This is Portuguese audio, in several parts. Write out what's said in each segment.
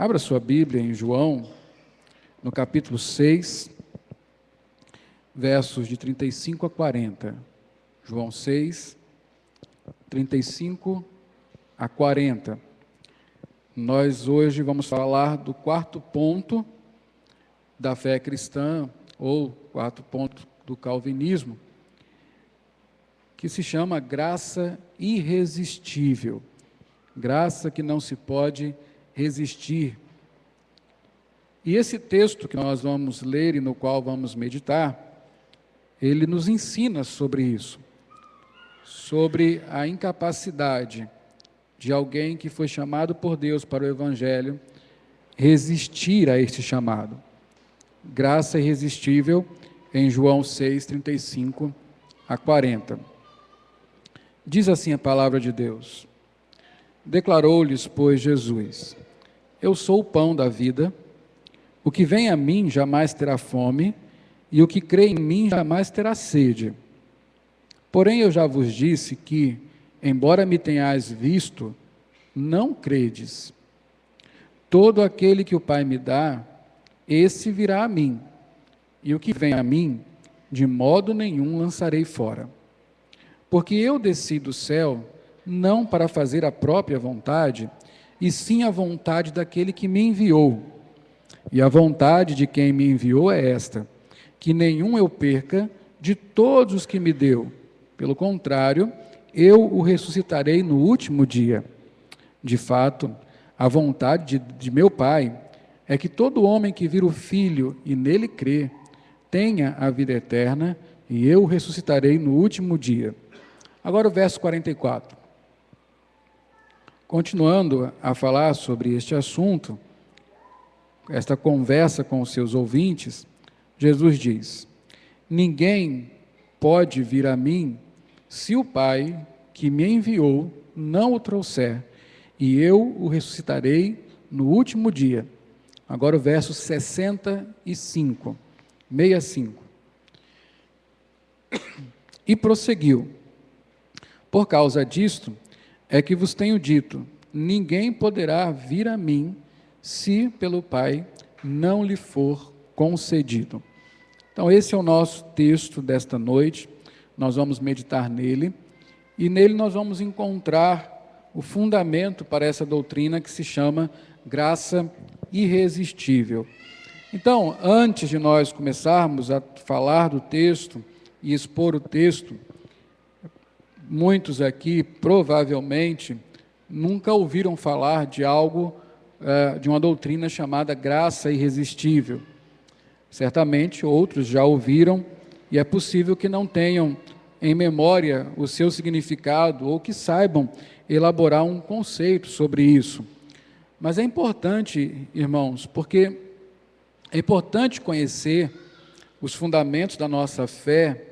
Abra sua Bíblia em João, no capítulo 6, versos de 35 a 40. João 6, 35 a 40. Nós hoje vamos falar do quarto ponto da fé cristã, ou quarto ponto do calvinismo, que se chama graça irresistível. Graça que não se pode resistir. E esse texto que nós vamos ler e no qual vamos meditar, ele nos ensina sobre isso, sobre a incapacidade de alguém que foi chamado por Deus para o Evangelho resistir a este chamado. Graça irresistível em João 6, 35 a 40. Diz assim a palavra de Deus: declarou-lhes, pois, Jesus: eu sou o pão da vida, o que vem a mim jamais terá fome, e o que crê em mim jamais terá sede. Porém eu já vos disse que, embora me tenhais visto, não credes. Todo aquele que o Pai me dá, esse virá a mim, e o que vem a mim, de modo nenhum lançarei fora. Porque eu desci do céu, não para fazer a própria vontade, e sim a vontade daquele que me enviou. E a vontade de quem me enviou é esta: que nenhum eu perca de todos os que me deu. Pelo contrário, eu o ressuscitarei no último dia. De fato, a vontade de meu Pai é que todo homem que vir o Filho e nele crê, tenha a vida eterna, e eu o ressuscitarei no último dia. Agora o verso 44. Continuando a falar sobre este assunto, esta conversa com os seus ouvintes, Jesus diz: ninguém pode vir a mim se o Pai que me enviou não o trouxer, e eu o ressuscitarei no último dia. Agora o verso 65. E prosseguiu: por causa disto é que vos tenho dito, ninguém poderá vir a mim se pelo Pai não lhe for concedido. Então esse é o nosso texto desta noite, nós vamos meditar nele, e nele nós vamos encontrar o fundamento para essa doutrina que se chama graça irresistível. Então, antes de nós começarmos a falar do texto e expor o texto, muitos aqui provavelmente nunca ouviram falar de algo, de uma doutrina chamada graça irresistível. Certamente outros já ouviram, e é possível que não tenham em memória o seu significado, ou que saibam elaborar um conceito sobre isso. Mas é importante, irmãos, porque é importante conhecer os fundamentos da nossa fé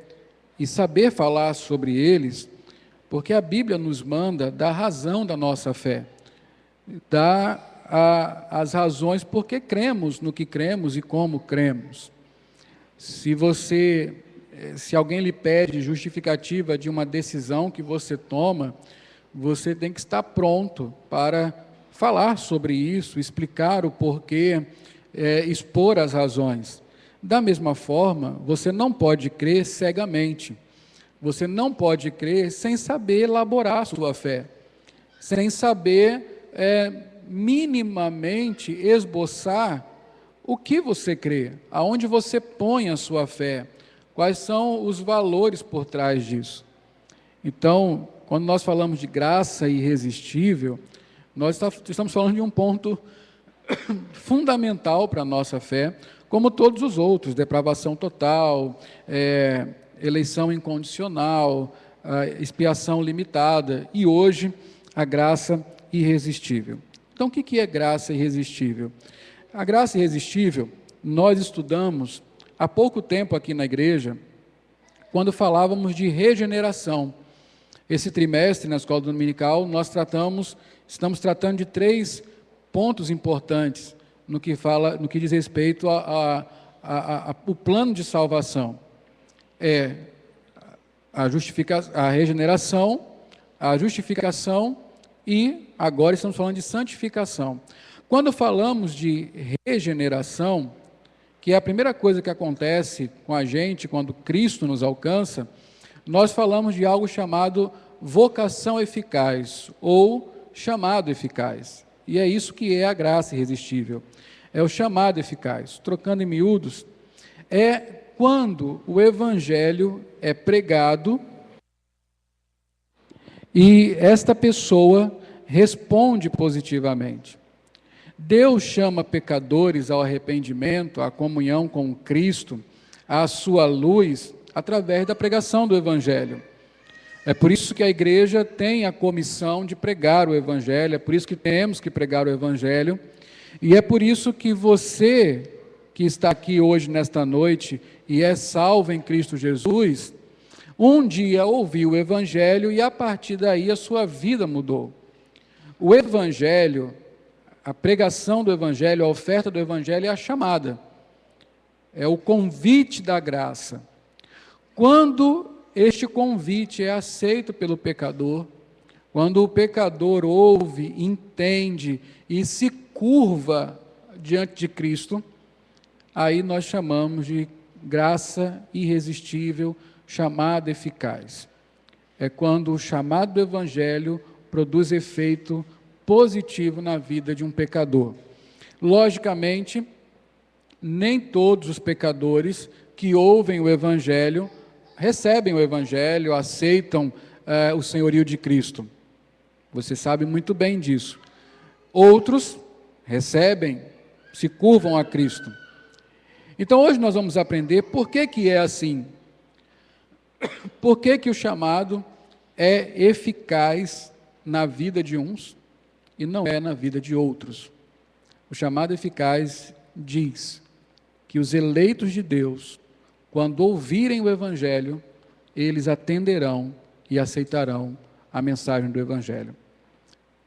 e saber falar sobre eles, porque a Bíblia nos manda dar razão da nossa fé, dar as razões por que cremos no que cremos e como cremos. Se alguém lhe pede justificativa de uma decisão que você toma, você tem que estar pronto para falar sobre isso, explicar o porquê, expor as razões. Da mesma forma, você não pode crer cegamente. Você não pode crer sem saber elaborar a sua fé, sem saber minimamente esboçar o que você crê, aonde você põe a sua fé, quais são os valores por trás disso. Então, quando nós falamos de graça irresistível, nós estamos falando de um ponto fundamental para a nossa fé, como todos os outros: depravação total, eleição incondicional, expiação limitada, e hoje a graça irresistível. Então, o que é graça irresistível? A graça irresistível, nós estudamos há pouco tempo aqui na igreja, quando falávamos de regeneração. Esse trimestre, na escola dominical, estamos tratando de 3 pontos importantes no que diz respeito ao plano de salvação. A regeneração, a justificação e agora estamos falando de santificação. Quando falamos de regeneração, que é a primeira coisa que acontece com a gente quando Cristo nos alcança, nós falamos de algo chamado vocação eficaz, ou chamado eficaz. E é isso que é a graça irresistível. É o chamado eficaz. Trocando em miúdos, é quando o Evangelho é pregado e esta pessoa responde positivamente. Deus chama pecadores ao arrependimento, à comunhão com Cristo, à sua luz, através da pregação do Evangelho. É por isso que a igreja tem a comissão de pregar o Evangelho, é por isso que temos que pregar o Evangelho, e é por isso que você que está aqui hoje, nesta noite, e é salvo em Cristo Jesus, um dia ouviu o Evangelho e a partir daí a sua vida mudou. O Evangelho, a pregação do Evangelho, a oferta do Evangelho é a chamada, é o convite da graça. Quando este convite é aceito pelo pecador, quando o pecador ouve, entende e se curva diante de Cristo, aí nós chamamos de graça irresistível, chamada eficaz. É quando o chamado do Evangelho produz efeito positivo na vida de um pecador. Logicamente, nem todos os pecadores que ouvem o Evangelho recebem o Evangelho, aceitam o senhorio de Cristo. Você sabe muito bem disso. Outros recebem, se curvam a Cristo. Então hoje nós vamos aprender por que é assim. Por que o chamado é eficaz na vida de uns e não é na vida de outros. O chamado eficaz diz que os eleitos de Deus, quando ouvirem o Evangelho, eles atenderão e aceitarão a mensagem do Evangelho.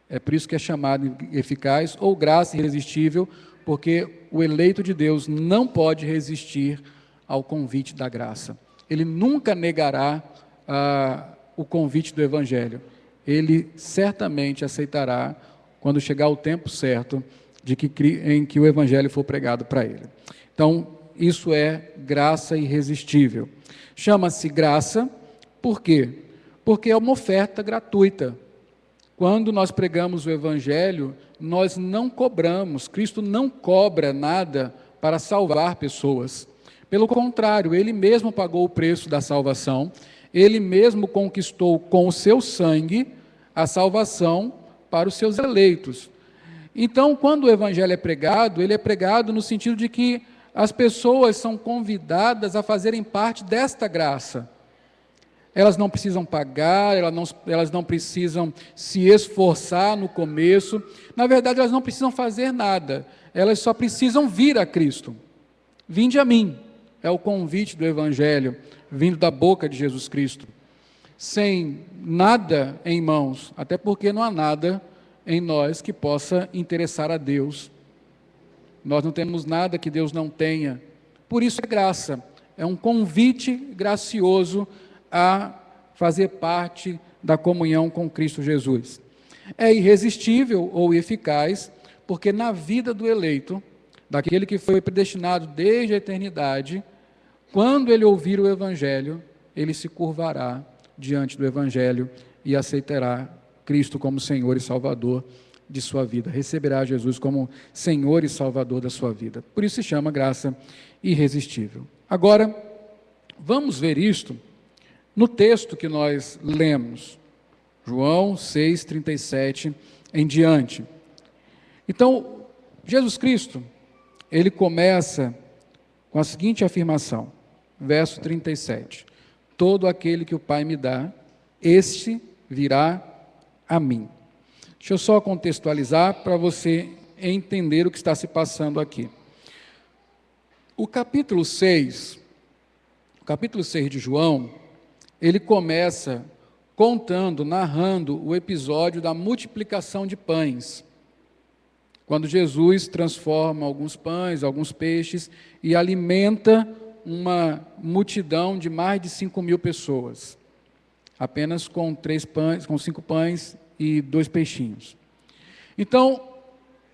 É por isso que é chamado eficaz ou graça irresistível, porque o eleito de Deus não pode resistir ao convite da graça. Ele nunca negará o convite do Evangelho. Ele certamente aceitará quando chegar o tempo certo em que o Evangelho for pregado para ele. Então, isso é graça irresistível. Chama-se graça, por quê? Porque é uma oferta gratuita. Quando nós pregamos o Evangelho, nós não cobramos, Cristo não cobra nada para salvar pessoas. Pelo contrário, Ele mesmo pagou o preço da salvação, Ele mesmo conquistou com o seu sangue a salvação para os seus eleitos. Então, quando o Evangelho é pregado, ele é pregado no sentido de que as pessoas são convidadas a fazerem parte desta graça. Elas não precisam pagar, elas não precisam se esforçar no começo. Na verdade, elas não precisam fazer nada. Elas só precisam vir a Cristo. Vinde a mim. É o convite do Evangelho, vindo da boca de Jesus Cristo. Sem nada em mãos, até porque não há nada em nós que possa interessar a Deus. Nós não temos nada que Deus não tenha. Por isso é graça. É um convite gracioso a fazer parte da comunhão com Cristo Jesus. É irresistível ou eficaz, porque na vida do eleito, daquele que foi predestinado desde a eternidade, quando ele ouvir o Evangelho, ele se curvará diante do Evangelho e aceitará Cristo como Senhor e Salvador de sua vida, receberá Jesus como Senhor e Salvador da sua vida. Por isso se chama graça irresistível. Agora, vamos ver isto no texto que nós lemos, João 6,37 em diante. Então, Jesus Cristo, ele começa com a seguinte afirmação, verso 37, todo aquele que o Pai me dá, este virá a mim. Deixa eu só contextualizar para você entender o que está se passando aqui. O capítulo 6 de João, ele começa contando, narrando o episódio da multiplicação de pães. Quando Jesus transforma alguns pães, alguns peixes e alimenta uma multidão de mais de 5.000 pessoas, apenas com 5 pães e 2 peixinhos. Então,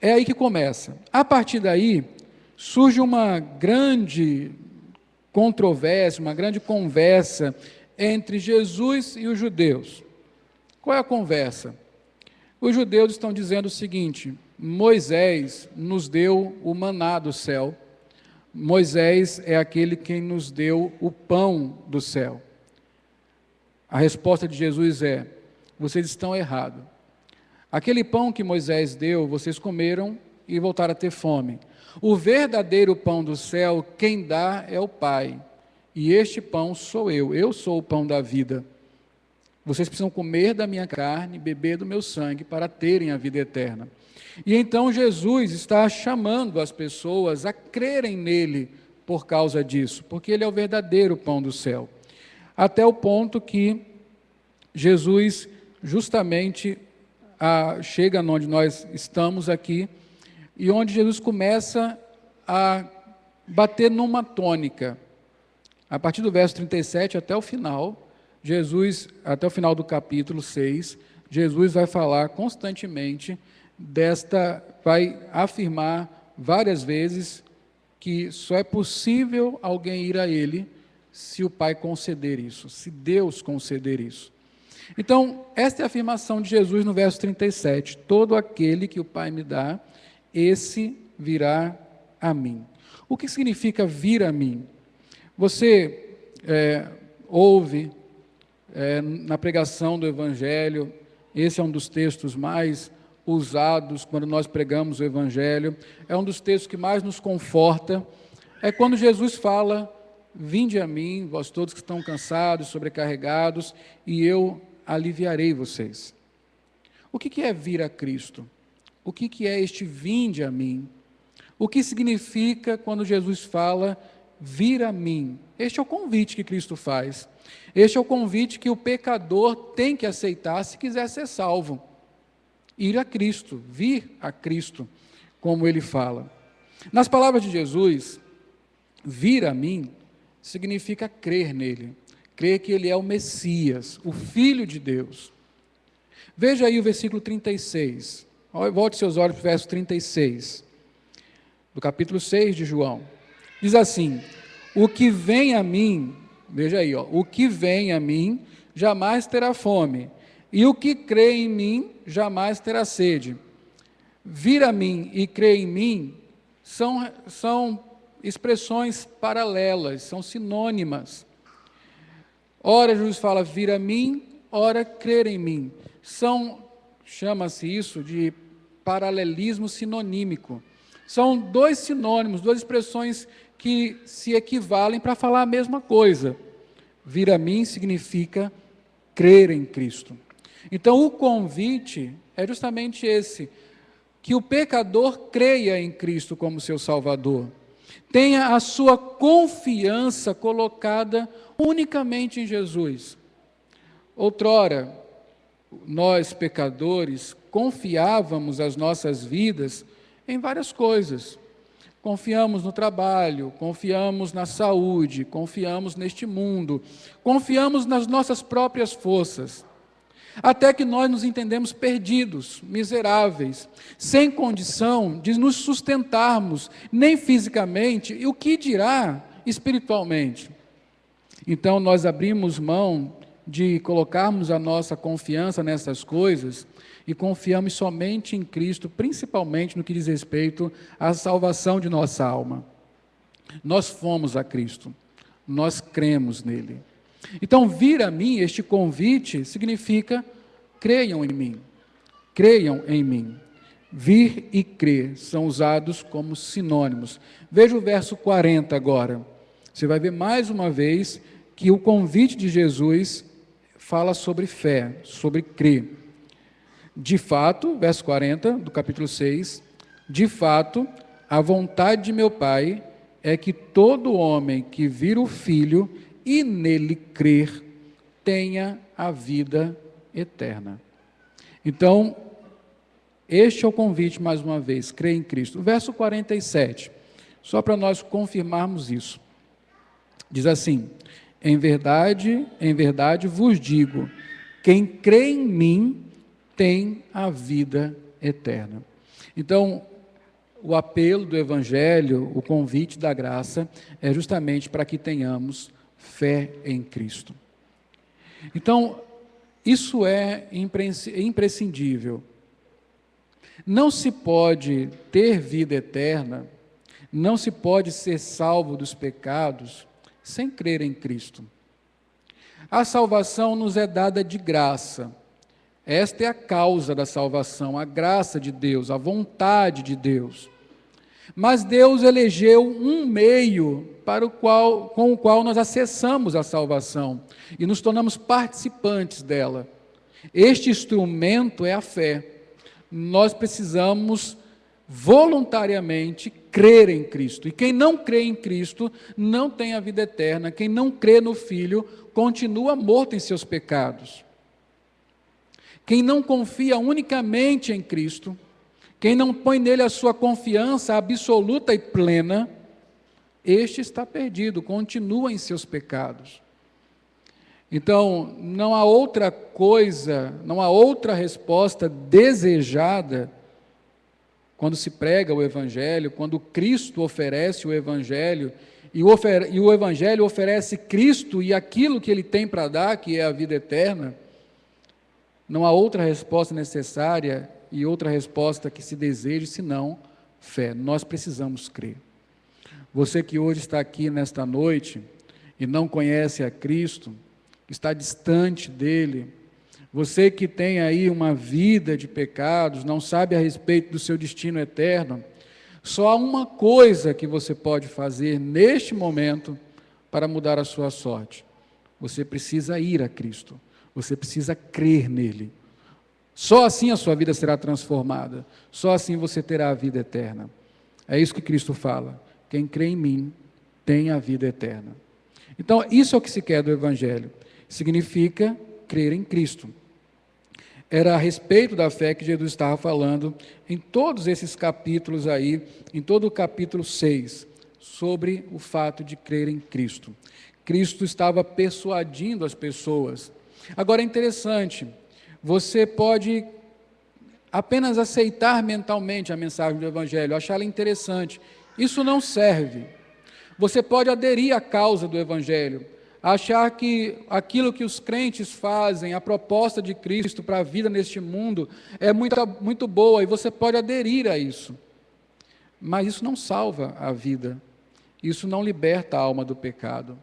É aí que começa. A partir daí, surge uma grande controvérsia, uma grande conversa entre Jesus e os judeus. Qual é a conversa? Os judeus estão dizendo o seguinte: Moisés nos deu o maná do céu, Moisés é aquele quem nos deu o pão do céu. A resposta de Jesus é: vocês estão errados. Aquele pão que Moisés deu, vocês comeram e voltaram a ter fome. O verdadeiro pão do céu, quem dá é o Pai. E este pão sou eu sou o pão da vida. Vocês precisam comer da minha carne, beber do meu sangue, para terem a vida eterna. E então Jesus está chamando as pessoas a crerem nele por causa disso, porque ele é o verdadeiro pão do céu. Até o ponto que Jesus justamente chega onde nós estamos aqui, e onde Jesus começa a bater numa tônica. A partir do verso 37 até o final, até o final do capítulo 6, Jesus vai falar constantemente vai afirmar várias vezes que só é possível alguém ir a Ele se o Pai conceder isso, se Deus conceder isso. Então, esta é a afirmação de Jesus no verso 37, todo aquele que o Pai me dá, esse virá a mim. O que significa vir a mim? Você ouve na pregação do Evangelho, esse é um dos textos mais usados quando nós pregamos o Evangelho, é um dos textos que mais nos conforta, é quando Jesus fala: vinde a mim, vós todos que estão cansados, sobrecarregados, e eu aliviarei vocês. O que é vir a Cristo? O que é este vinde a mim? O que significa quando Jesus fala vir a mim? Este é o convite que Cristo faz. Este é o convite que o pecador tem que aceitar se quiser ser salvo. Ir a Cristo, vir a Cristo, como ele fala. Nas palavras de Jesus, vir a mim significa crer nele, crer que ele é o Messias, o Filho de Deus. Veja aí o versículo 36, volte seus olhos para o verso 36, do capítulo 6 de João. Diz assim: o que vem a mim, veja aí, o que vem a mim jamais terá fome, e o que crê em mim jamais terá sede. Vir a mim e crer em mim são expressões paralelas, são sinônimas. Ora Jesus fala vir a mim, ora crer em mim. Chama-se isso de paralelismo sinonímico. São dois sinônimos, duas expressões que se equivalem para falar a mesma coisa. Vir a mim significa crer em Cristo. Então o convite é justamente esse, que o pecador creia em Cristo como seu Salvador. Tenha a sua confiança colocada unicamente em Jesus. Outrora, nós pecadores confiávamos as nossas vidas em várias coisas. Confiamos no trabalho, confiamos na saúde, confiamos neste mundo, confiamos nas nossas próprias forças. Até que nós nos entendemos perdidos, miseráveis, sem condição de nos sustentarmos, nem fisicamente, e o que dirá espiritualmente. Então nós abrimos mão de colocarmos a nossa confiança nessas coisas e confiamos somente em Cristo, principalmente no que diz respeito à salvação de nossa alma. Nós fomos a Cristo, nós cremos nele. Então, vir a mim, este convite, significa creiam em mim, creiam em mim. Vir e crer são usados como sinônimos. Veja o verso 40 agora. Você vai ver mais uma vez que o convite de Jesus fala sobre fé, sobre crer. De fato, verso 40 do capítulo 6, de fato, a vontade de meu Pai é que todo homem que vir o Filho e nele crer, tenha a vida eterna. Então, este é o convite, mais uma vez, crer em Cristo. O verso 47, só para nós confirmarmos isso, diz assim: em verdade vos digo, quem crê em mim tem a vida eterna. Então, o apelo do Evangelho, o convite da graça, é justamente para que tenhamos fé em Cristo. Então, isso é imprescindível. Não se pode ter vida eterna, não se pode ser salvo dos pecados sem crer em Cristo. A salvação nos é dada de graça. Esta é a causa da salvação, a graça de Deus, a vontade de Deus. Mas Deus elegeu um meio com o qual nós acessamos a salvação e nos tornamos participantes dela. Este instrumento é a fé. Nós precisamos voluntariamente crer em Cristo. E quem não crê em Cristo não tem a vida eterna. Quem não crê no Filho continua morto em seus pecados. Quem não confia unicamente em Cristo, quem não põe nele a sua confiança absoluta e plena, este está perdido, continua em seus pecados. Então, não há outra coisa, não há outra resposta desejada quando se prega o Evangelho, quando Cristo oferece o Evangelho, e o Evangelho oferece Cristo e aquilo que Ele tem para dar, que é a vida eterna. Não há outra resposta necessária e outra resposta que se deseje, senão fé. Nós precisamos crer. Você que hoje está aqui nesta noite e não conhece a Cristo, está distante dele, você que tem aí uma vida de pecados, não sabe a respeito do seu destino eterno, só há uma coisa que você pode fazer neste momento para mudar a sua sorte. Você precisa ir a Cristo, você precisa crer nele. Só assim a sua vida será transformada, só assim você terá a vida eterna. É isso que Cristo fala: quem crê em mim tem a vida eterna. Então, isso é o que se quer do Evangelho. Significa crer em Cristo. Era a respeito da fé que Jesus estava falando em todos esses capítulos aí, em todo o capítulo 6, sobre o fato de crer em Cristo. Cristo estava persuadindo as pessoas. Agora é interessante, você pode apenas aceitar mentalmente a mensagem do Evangelho, achá-la interessante. Isso não serve. Você pode aderir à causa do Evangelho, achar que aquilo que os crentes fazem, a proposta de Cristo para a vida neste mundo, é muito boa, e você pode aderir a isso. Mas isso não salva a vida, isso não liberta a alma do pecado.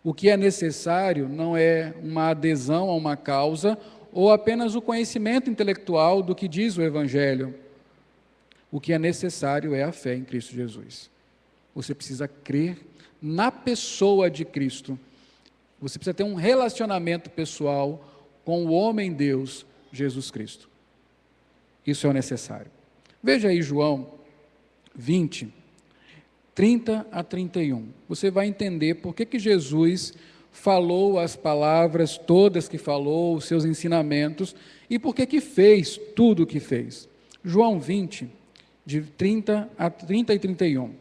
O que é necessário não é uma adesão a uma causa, ou apenas o conhecimento intelectual do que diz o Evangelho. O que é necessário é a fé em Cristo Jesus. Você precisa crer na pessoa de Cristo. Você precisa ter um relacionamento pessoal com o homem Deus, Jesus Cristo. Isso é o necessário. Veja aí João 20, 30 a 31. Você vai entender por que Jesus falou as palavras todas que falou, os seus ensinamentos, e por que fez tudo o que fez. João 20, de 30 e 31.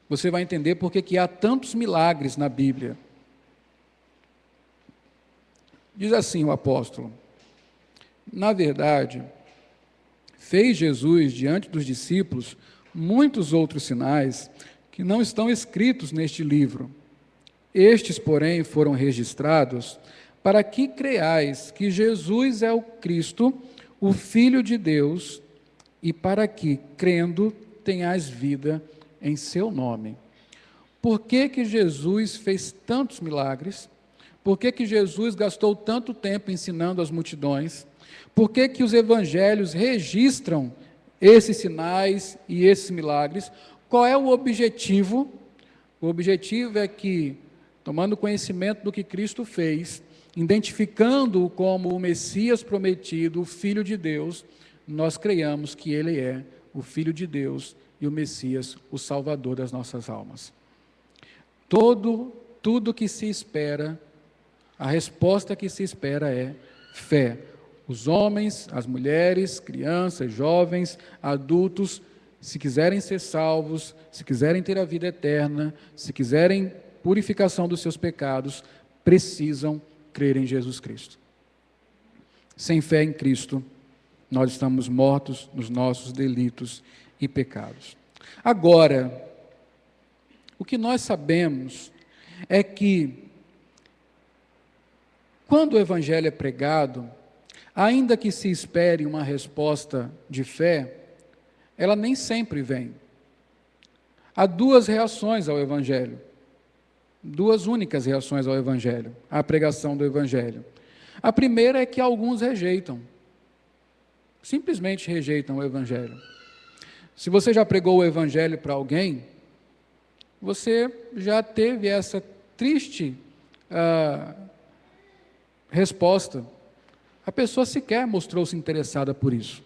Você vai entender por que há tantos milagres na Bíblia. Diz assim o apóstolo: na verdade, fez Jesus diante dos discípulos muitos outros sinais que não estão escritos neste livro. Estes, porém, foram registrados para que creais que Jesus é o Cristo, o Filho de Deus, e para que, crendo, tenhais vida em seu nome. Por que Jesus fez tantos milagres? Por que Jesus gastou tanto tempo ensinando as multidões? Por que os evangelhos registram esses sinais e esses milagres? Qual é o objetivo? O objetivo é que, tomando conhecimento do que Cristo fez, identificando-o como o Messias prometido, o Filho de Deus, nós creiamos que Ele é o Filho de Deus e o Messias, o Salvador das nossas almas. Tudo que se espera, a resposta que se espera é fé. Os homens, as mulheres, crianças, jovens, adultos, se quiserem ser salvos, se quiserem ter a vida eterna, se quiserem purificação dos seus pecados, precisam crer em Jesus Cristo. Sem fé em Cristo, nós estamos mortos nos nossos delitos e pecados. Agora, o que nós sabemos é que, quando o Evangelho é pregado, ainda que se espere uma resposta de fé, ela nem sempre vem. Há duas reações ao Evangelho, duas únicas reações ao Evangelho, à pregação do Evangelho. A primeira é que alguns rejeitam, simplesmente rejeitam o Evangelho. Se você já pregou o Evangelho para alguém, você já teve essa triste resposta. A pessoa sequer mostrou-se interessada por isso.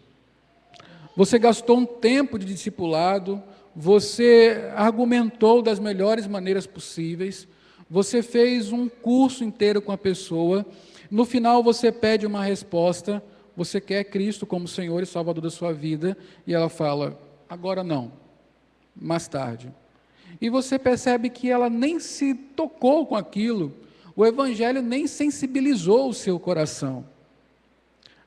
Você gastou um tempo de discipulado, você argumentou das melhores maneiras possíveis, você fez um curso inteiro com a pessoa, no final você pede uma resposta, você quer Cristo como Senhor e Salvador da sua vida, e ela fala, agora não, mais tarde. E você percebe que ela nem se tocou com aquilo, o Evangelho nem sensibilizou o seu coração.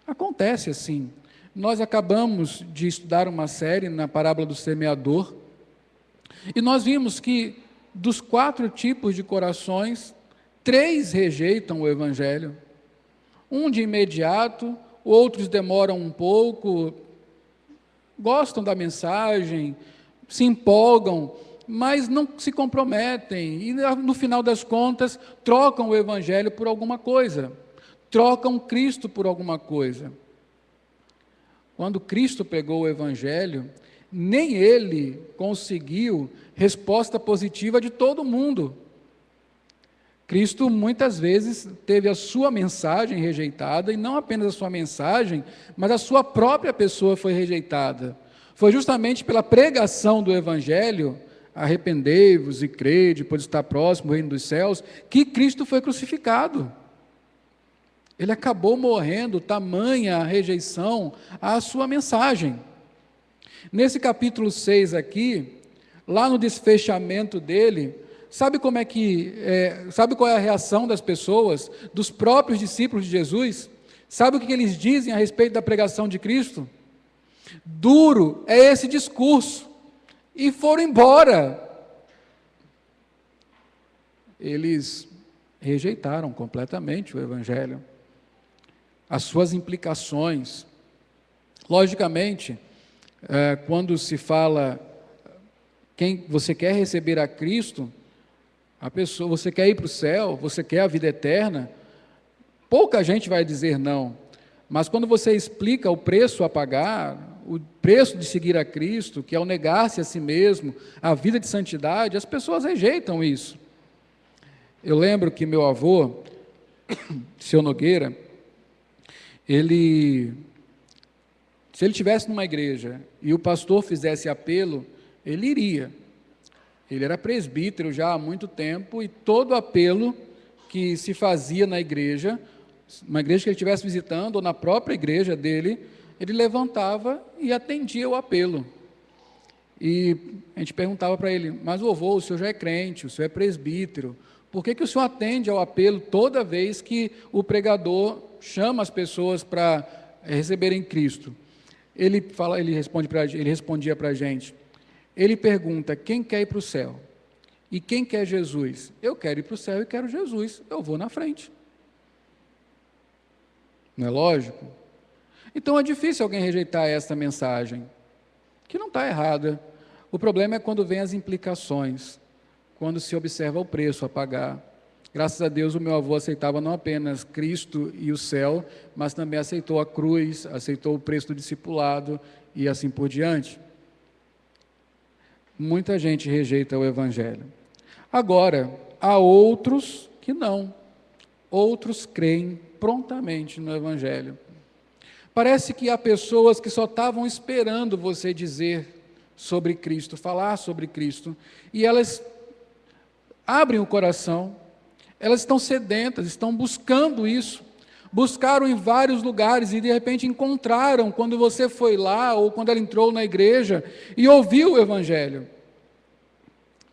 Acontece assim. Nós acabamos de estudar uma série na parábola do semeador, e nós vimos que dos 4 tipos de corações, 3 rejeitam o Evangelho. Um de imediato, outros demoram um pouco, gostam da mensagem, se empolgam, mas não se comprometem, e no final das contas, trocam o Evangelho por alguma coisa, trocam Cristo por alguma coisa. Quando Cristo pregou o Evangelho, nem ele conseguiu resposta positiva de todo mundo. Cristo muitas vezes teve a sua mensagem rejeitada, e não apenas a sua mensagem, mas a sua própria pessoa foi rejeitada. Foi justamente pela pregação do Evangelho, arrependei-vos e crede, pois está próximo o reino dos céus, que Cristo foi crucificado. Ele acabou morrendo, tamanha a rejeição à sua mensagem. Nesse capítulo 6 aqui, lá no desfechamento dele, sabe qual é a reação das pessoas, dos próprios discípulos de Jesus? Sabe o que eles dizem a respeito da pregação de Cristo? Duro é esse discurso. E foram embora. Eles rejeitaram completamente o Evangelho, as suas implicações. Logicamente, quando se fala quem você quer receber a Cristo, a pessoa, você quer ir para o céu, você quer a vida eterna, pouca gente vai dizer não. Mas quando você explica o preço a pagar, o preço de seguir a Cristo, que é o negar-se a si mesmo, a vida de santidade, as pessoas rejeitam isso. Eu lembro que meu avô, seu Nogueira, se ele estivesse numa igreja e o pastor fizesse apelo, ele iria. Ele era presbítero já há muito tempo, e todo apelo que se fazia na igreja, uma igreja que ele estivesse visitando, ou na própria igreja dele, ele levantava e atendia o apelo. E a gente perguntava para ele, mas vovô, o senhor já é crente, o senhor é presbítero, por que o senhor atende ao apelo toda vez que o pregador chama as pessoas para receberem Cristo? Ele respondia para a gente, ele pergunta, quem quer ir para o céu? E quem quer Jesus? Eu quero ir para o céu e quero Jesus, eu vou na frente. Não é lógico? Então é difícil alguém rejeitar essa mensagem, que não está errada. O problema é quando vem as implicações, quando se observa o preço a pagar. Graças a Deus o meu avô aceitava não apenas Cristo e o céu, mas também aceitou a cruz, aceitou o preço do discipulado e assim por diante. Muita gente rejeita o Evangelho. Agora, há outros que não. Outros creem prontamente no Evangelho. Parece que há pessoas que só estavam esperando você dizer sobre Cristo, falar sobre Cristo, e elas abrem o coração, elas estão sedentas, estão buscando isso, buscaram em vários lugares e de repente encontraram quando você foi lá ou quando ela entrou na igreja e ouviu o Evangelho.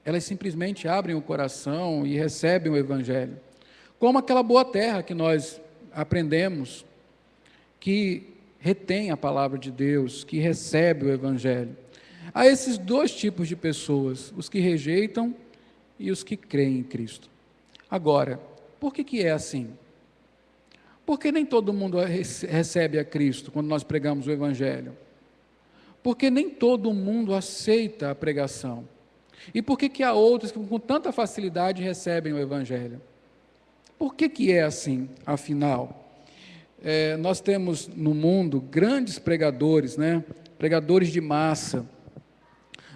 Elas simplesmente abrem o coração e recebem o Evangelho. Como aquela boa terra que nós aprendemos, que retém a palavra de Deus, que recebe o Evangelho. Há esses dois tipos de pessoas, os que rejeitam e os que creem em Cristo. Agora, por que é assim? Porque nem todo mundo recebe a Cristo quando nós pregamos o Evangelho. Porque nem todo mundo aceita a pregação. E por que há outros que com tanta facilidade recebem o Evangelho? Por que é assim, afinal? Nós temos no mundo grandes pregadores, né? Pregadores de massa,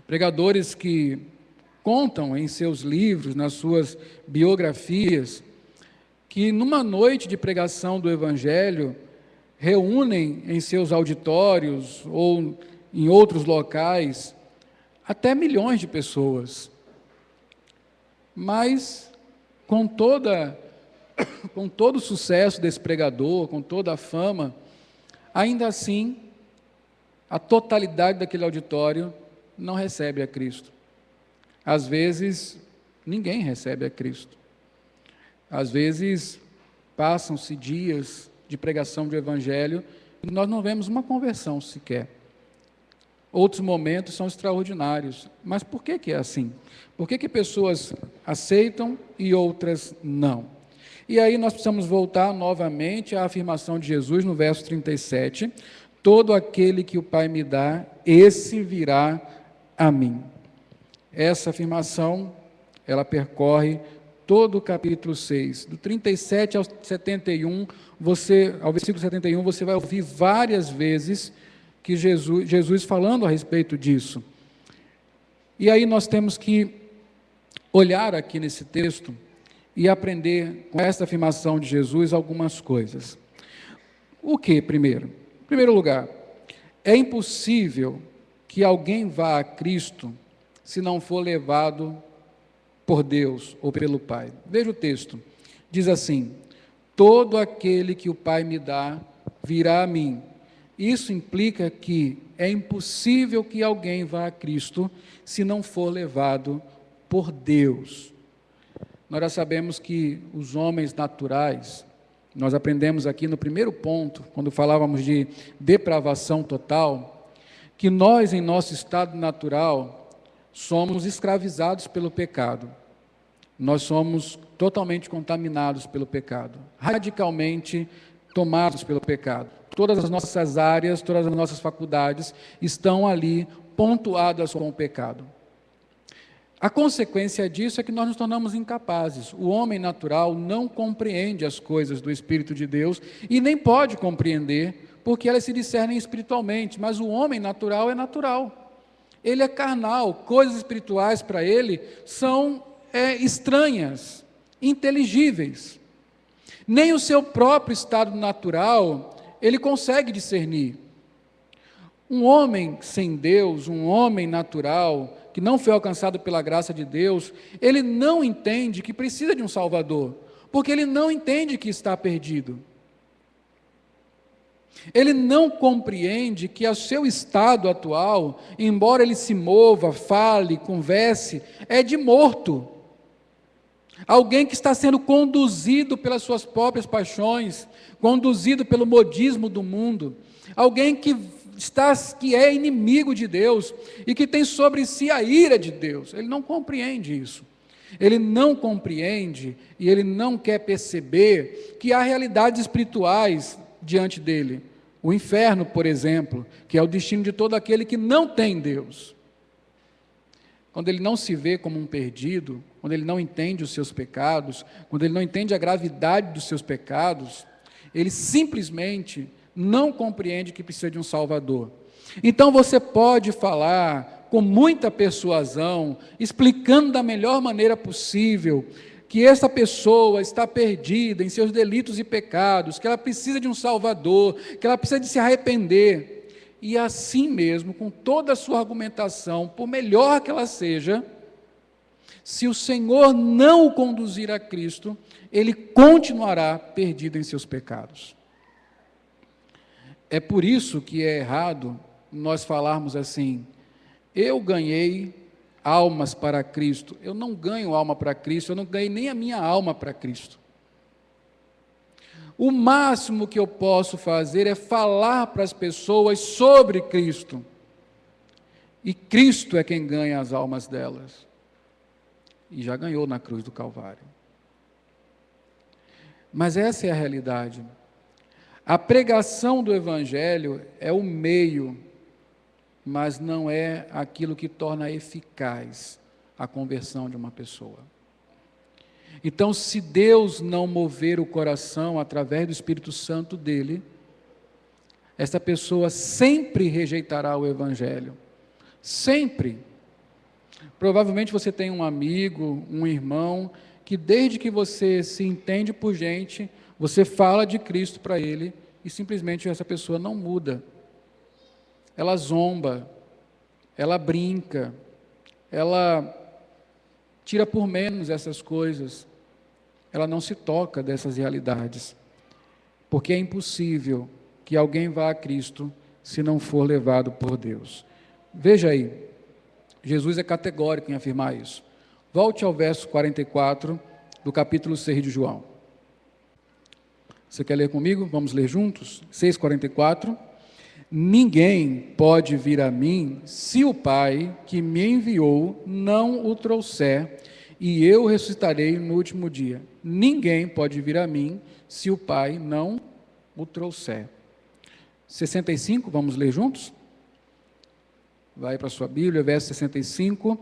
pregadores que contam em seus livros, nas suas biografias, que numa noite de pregação do Evangelho, reúnem em seus auditórios ou em outros locais até milhões de pessoas. Mas, com todo o sucesso desse pregador, com toda a fama, ainda assim, a totalidade daquele auditório não recebe a Cristo. Às vezes, ninguém recebe a Cristo. Às vezes, passam-se dias de pregação do Evangelho e nós não vemos uma conversão sequer. Outros momentos são extraordinários. Mas por que é assim? Por que pessoas aceitam e outras não? E aí nós precisamos voltar novamente à afirmação de Jesus no verso 37. Todo aquele que o Pai me dá, esse virá a mim. Essa afirmação, ela percorre todo o capítulo 6, do 37 ao 71, ao versículo 71, você vai ouvir várias vezes que Jesus falando a respeito disso. E aí nós temos que olhar aqui nesse texto e aprender com esta afirmação de Jesus algumas coisas. O que, primeiro? Em primeiro lugar, é impossível que alguém vá a Cristo se não for levado por Deus ou pelo Pai. Veja o texto, diz assim: todo aquele que o Pai me dá, virá a mim. Isso implica que é impossível que alguém vá a Cristo se não for levado por Deus. Nós já sabemos que os homens naturais, nós aprendemos aqui no primeiro ponto, quando falávamos de depravação total, que nós, em nosso estado natural, somos escravizados pelo pecado. Nós somos totalmente contaminados pelo pecado, radicalmente tomados pelo pecado. Todas as nossas áreas, todas as nossas faculdades estão ali pontuadas com o pecado. A consequência disso é que nós nos tornamos incapazes. O homem natural não compreende as coisas do Espírito de Deus e nem pode compreender, porque elas se discernem espiritualmente, mas o homem natural é natural. Ele é carnal, coisas espirituais para ele são estranhas, inteligíveis. Nem o seu próprio estado natural ele consegue discernir. Um homem sem Deus, um homem natural, que não foi alcançado pela graça de Deus, ele não entende que precisa de um Salvador, porque ele não entende que está perdido. Ele não compreende que o seu estado atual, embora ele se mova, fale, converse, é de morto. Alguém que está sendo conduzido pelas suas próprias paixões, conduzido pelo modismo do mundo, alguém que é inimigo de Deus e que tem sobre si a ira de Deus. Ele não compreende isso. Ele não compreende e ele não quer perceber que há realidades espirituais diante dele. O inferno, por exemplo, que é o destino de todo aquele que não tem Deus. Quando ele não se vê como um perdido, quando ele não entende os seus pecados, quando ele não entende a gravidade dos seus pecados, ele simplesmente não compreende que precisa de um Salvador. Então você pode falar com muita persuasão, explicando da melhor maneira possível que essa pessoa está perdida em seus delitos e pecados, que ela precisa de um Salvador, que ela precisa de se arrepender. E assim mesmo, com toda a sua argumentação, por melhor que ela seja, se o Senhor não o conduzir a Cristo, ele continuará perdido em seus pecados. É por isso que é errado nós falarmos assim: eu ganhei almas para Cristo. Eu não ganho alma para Cristo, eu não ganhei nem a minha alma para Cristo. O máximo que eu posso fazer é falar para as pessoas sobre Cristo. E Cristo é quem ganha as almas delas. E já ganhou na cruz do Calvário. Mas essa é a realidade. A pregação do Evangelho é o meio, mas não é aquilo que torna eficaz a conversão de uma pessoa. Então, se Deus não mover o coração através do Espírito Santo dele, essa pessoa sempre rejeitará o Evangelho. Sempre. Provavelmente você tem um amigo, um irmão, que desde que você se entende por gente, você fala de Cristo para ele e simplesmente essa pessoa não muda. Ela zomba, ela brinca, ela tira por menos essas coisas, ela não se toca dessas realidades, porque é impossível que alguém vá a Cristo se não for levado por Deus. Veja aí, Jesus é categórico em afirmar isso. Volte ao verso 44 do capítulo 6 de João. Você quer ler comigo? Vamos ler juntos? 6,44. Ninguém pode vir a mim se o Pai que me enviou não o trouxer, e eu ressuscitarei no último dia. Ninguém pode vir a mim se o Pai não o trouxer. 65, vamos ler juntos? Vai para a sua Bíblia, verso 65,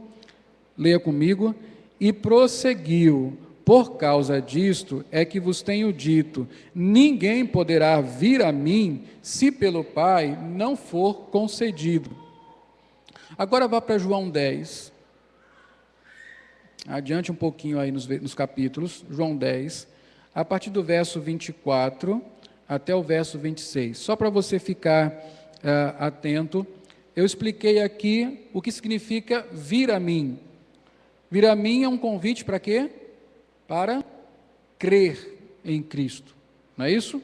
leia comigo. E prosseguiu: por causa disto é que vos tenho dito, ninguém poderá vir a mim, se pelo Pai não for concedido. Agora vá para João 10, adiante um pouquinho aí nos capítulos, João 10, a partir do verso 24 até o verso 26, só para você ficar atento. Eu expliquei aqui o que significa vir a mim. Vir a mim é um convite para quê? Para crer em Cristo, não é isso?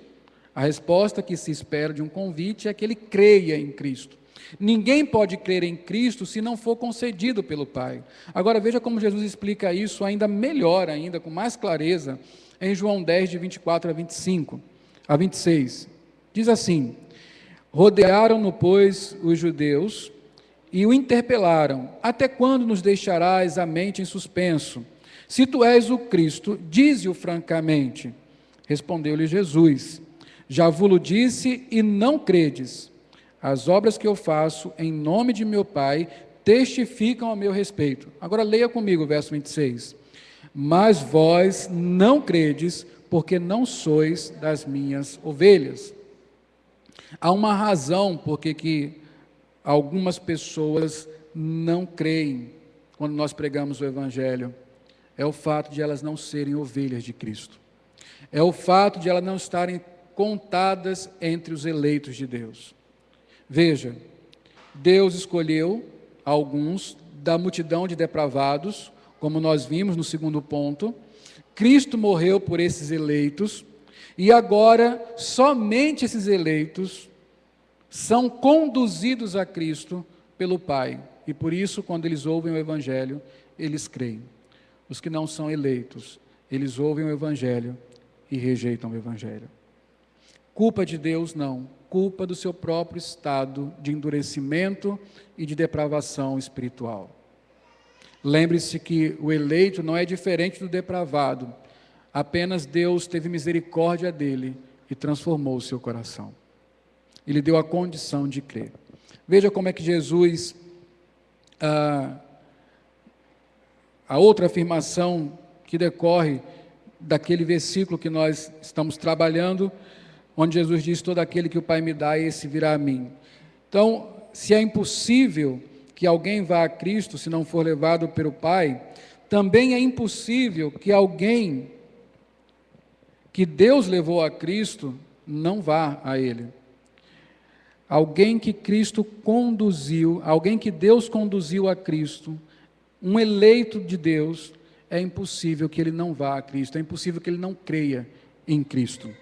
A resposta que se espera de um convite é que ele creia em Cristo. Ninguém pode crer em Cristo se não for concedido pelo Pai. Agora veja como Jesus explica isso ainda melhor, ainda com mais clareza, em João 10, de 24 a 26. Diz assim: rodearam-no, pois, os judeus e o interpelaram: até quando nos deixarás a mente em suspenso? Se tu és o Cristo, dize-o francamente. Respondeu-lhe Jesus: já vos disse e não credes. As obras que eu faço em nome de meu Pai testificam a meu respeito. Agora leia comigo o verso 26. Mas vós não credes, porque não sois das minhas ovelhas. Há uma razão por que algumas pessoas não creem quando nós pregamos o Evangelho. É o fato de elas não serem ovelhas de Cristo. É o fato de elas não estarem contadas entre os eleitos de Deus. Veja, Deus escolheu alguns da multidão de depravados, como nós vimos no segundo ponto. Cristo morreu por esses eleitos, e agora somente esses eleitos são conduzidos a Cristo pelo Pai. E por isso, quando eles ouvem o Evangelho, eles creem. Os que não são eleitos, eles ouvem o Evangelho e rejeitam o Evangelho. Culpa de Deus, não. Culpa do seu próprio estado de endurecimento e de depravação espiritual. Lembre-se que o eleito não é diferente do depravado. Apenas Deus teve misericórdia dele e transformou o seu coração. Ele deu a condição de crer. Veja como é que Jesus... A outra afirmação que decorre daquele versículo que nós estamos trabalhando, onde Jesus diz: todo aquele que o Pai me dá, esse virá a mim. Então, se é impossível que alguém vá a Cristo se não for levado pelo Pai, também é impossível que alguém que Deus levou a Cristo não vá a Ele. Alguém que Cristo conduziu, alguém que Deus conduziu a Cristo, um eleito de Deus, é impossível que ele não vá a Cristo, é impossível que ele não creia em Cristo.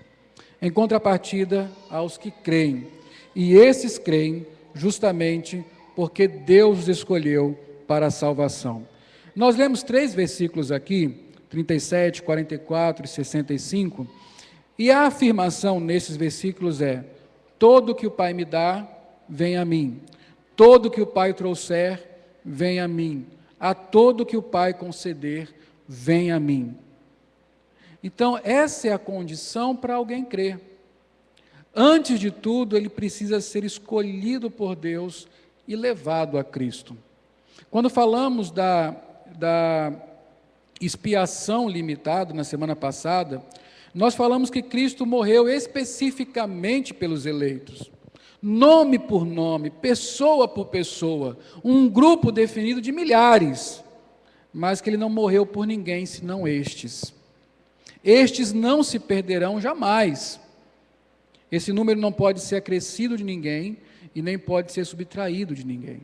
Em contrapartida aos que creem, e esses creem justamente porque Deus os escolheu para a salvação. Nós lemos 3 versículos aqui, 37, 44 e 65, E a afirmação nesses versículos é: todo que o Pai me dá, vem a mim. Todo que o Pai trouxer, vem a mim. A todo que o Pai conceder, vem a mim. Então, essa é a condição para alguém crer. Antes de tudo, ele precisa ser escolhido por Deus e levado a Cristo. Quando falamos da expiação limitada na semana passada, nós falamos que Cristo morreu especificamente pelos eleitos. Nome por nome, pessoa por pessoa, um grupo definido de milhares, mas que ele não morreu por ninguém senão estes. Estes não se perderão jamais. Esse número não pode ser acrescido de ninguém e nem pode ser subtraído de ninguém.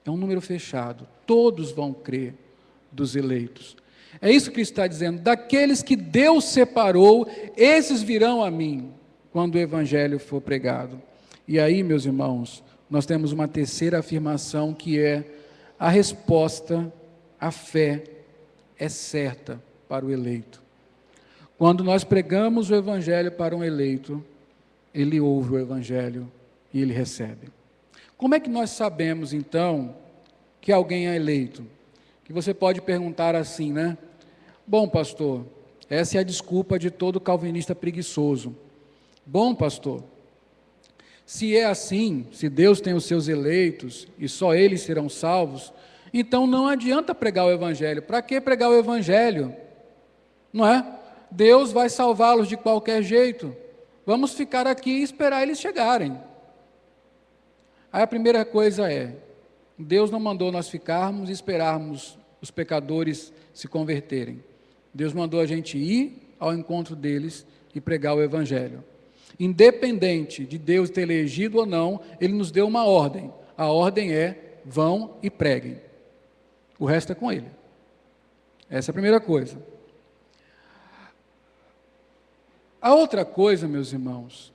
É um número fechado. Todos vão crer dos eleitos. É isso que Cristo está dizendo. Daqueles que Deus separou, esses virão a mim, quando o Evangelho for pregado. E aí, meus irmãos, nós temos uma terceira afirmação, que é a resposta, a fé é certa para o eleito. Quando nós pregamos o Evangelho para um eleito, ele ouve o Evangelho e ele recebe. Como é que nós sabemos, então, que alguém é eleito? Que você pode perguntar assim, né? Bom, pastor, essa é a desculpa de todo calvinista preguiçoso. Bom, pastor, se é assim, se Deus tem os seus eleitos e só eles serão salvos, então não adianta pregar o Evangelho. Para que pregar o Evangelho? Não é? Deus vai salvá-los de qualquer jeito. Vamos ficar aqui e esperar eles chegarem. Aí a primeira coisa é: Deus não mandou nós ficarmos e esperarmos os pecadores se converterem. Deus mandou a gente ir ao encontro deles e pregar o Evangelho. Independente de Deus ter elegido ou não, Ele nos deu uma ordem. A ordem é: vão e preguem. O resto é com Ele. Essa é a primeira coisa. A outra coisa, meus irmãos,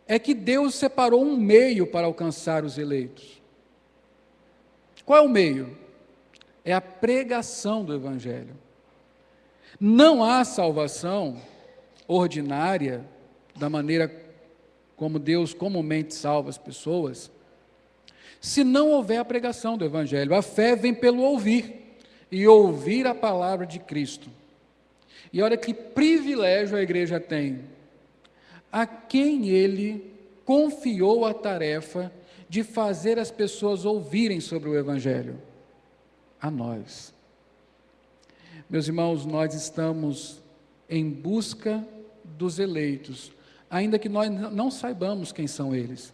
é que Deus separou um meio para alcançar os eleitos. Qual é o meio? É a pregação do Evangelho. Não há salvação ordinária, da maneira como Deus comumente salva as pessoas, se não houver a pregação do Evangelho. A fé vem pelo ouvir, e ouvir a palavra de Cristo. E olha que privilégio a igreja tem, a quem Ele confiou a tarefa de fazer as pessoas ouvirem sobre o Evangelho. A nós. Meus irmãos, nós estamos em busca dos eleitos, ainda que nós não saibamos quem são eles.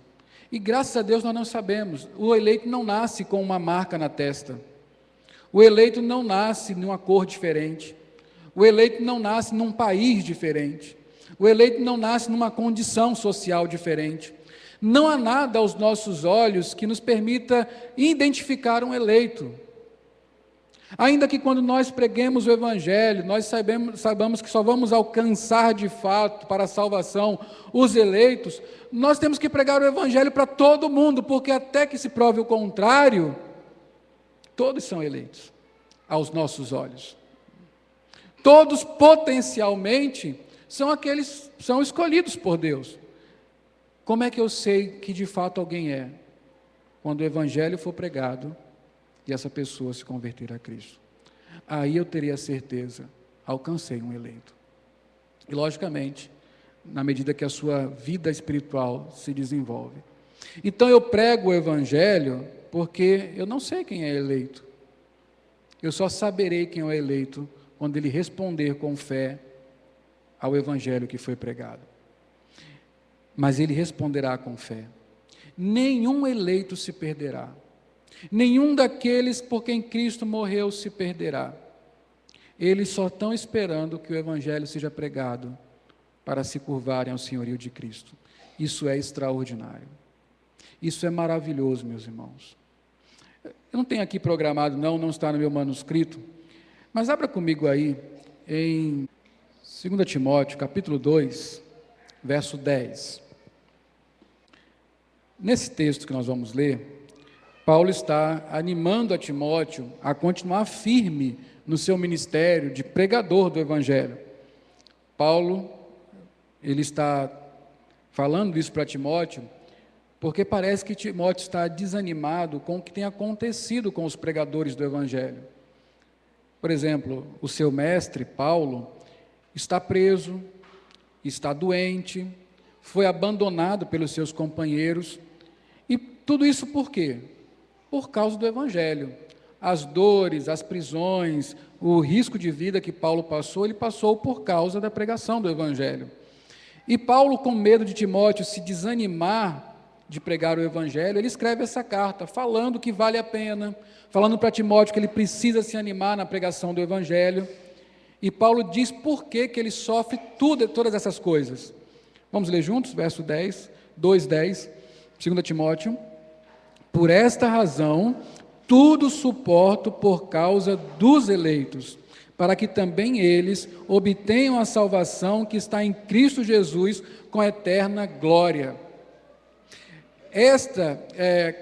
E graças a Deus nós não sabemos. O eleito não nasce com uma marca na testa. O eleito não nasce numa cor diferente. O eleito não nasce num país diferente. O eleito não nasce numa condição social diferente. Não há nada aos nossos olhos que nos permita identificar um eleito. Ainda que quando nós preguemos o Evangelho, nós saibamos que só vamos alcançar de fato para a salvação os eleitos, nós temos que pregar o Evangelho para todo mundo, porque até que se prove o contrário, todos são eleitos aos nossos olhos. Todos potencialmente são escolhidos por Deus. Como é que eu sei que de fato alguém é? Quando o Evangelho for pregado e essa pessoa se converter a Cristo. Aí eu teria certeza, alcancei um eleito. E logicamente, na medida que a sua vida espiritual se desenvolve. Então eu prego o Evangelho porque eu não sei quem é eleito. Eu só saberei quem é eleito quando ele responder com fé ao Evangelho que foi pregado. Mas ele responderá com fé. Nenhum eleito se perderá. Nenhum daqueles por quem Cristo morreu se perderá. Eles só estão esperando que o Evangelho seja pregado para se curvarem ao senhorio de Cristo. Isso é extraordinário. Isso é maravilhoso, meus irmãos. Eu não tenho aqui programado, não está no meu manuscrito, mas abra comigo aí em 2 Timóteo, capítulo 2, verso 10. Nesse texto que nós vamos ler, Paulo está animando a Timóteo a continuar firme no seu ministério de pregador do Evangelho. Paulo ele está falando isso para Timóteo, porque parece que Timóteo está desanimado com o que tem acontecido com os pregadores do Evangelho. Por exemplo, o seu mestre, Paulo, está preso, está doente, foi abandonado pelos seus companheiros, e tudo isso por quê? Por causa do Evangelho. As dores, as prisões, o risco de vida que Paulo passou, ele passou por causa da pregação do Evangelho. E Paulo, com medo de Timóteo se desanimar de pregar o Evangelho, ele escreve essa carta, falando que vale a pena, falando para Timóteo que ele precisa se animar na pregação do Evangelho. E Paulo diz por que ele sofre todas essas coisas. Vamos ler juntos, verso 10, 2:10, 2 Timóteo. Por esta razão, tudo suporto por causa dos eleitos, para que também eles obtenham a salvação que está em Cristo Jesus com eterna glória.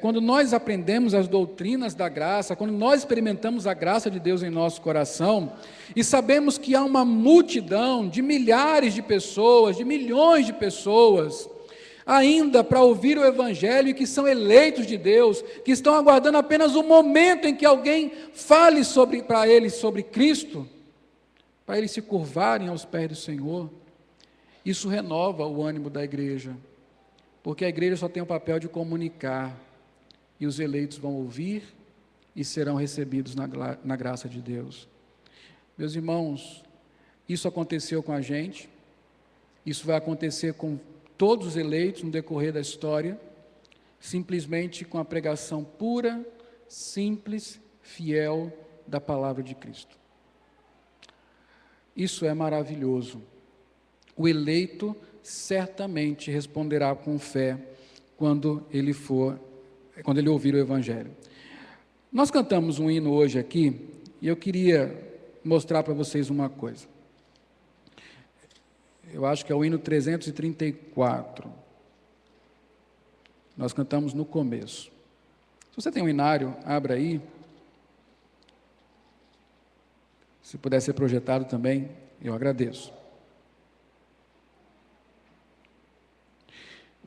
Quando nós aprendemos as doutrinas da graça, quando nós experimentamos a graça de Deus em nosso coração, e sabemos que há uma multidão de milhares de pessoas, de milhões de pessoas, ainda para ouvir o Evangelho, e que são eleitos de Deus, que estão aguardando apenas o momento em que alguém fale para eles sobre Cristo, para eles se curvarem aos pés do Senhor. Isso renova o ânimo da igreja, porque a igreja só tem o papel de comunicar, e os eleitos vão ouvir e serão recebidos na graça de Deus. Meus irmãos, isso aconteceu com a gente, isso vai acontecer com todos os eleitos no decorrer da história, simplesmente com a pregação pura, simples, fiel da palavra de Cristo. Isso é maravilhoso. O eleito certamente responderá com fé quando ele ouvir o Evangelho. Nós cantamos um hino hoje aqui, e eu queria mostrar para vocês uma coisa. Eu acho que é o hino 334. Nós cantamos no começo. Se você tem um hinário, abra aí. Se puder ser projetado também, eu agradeço.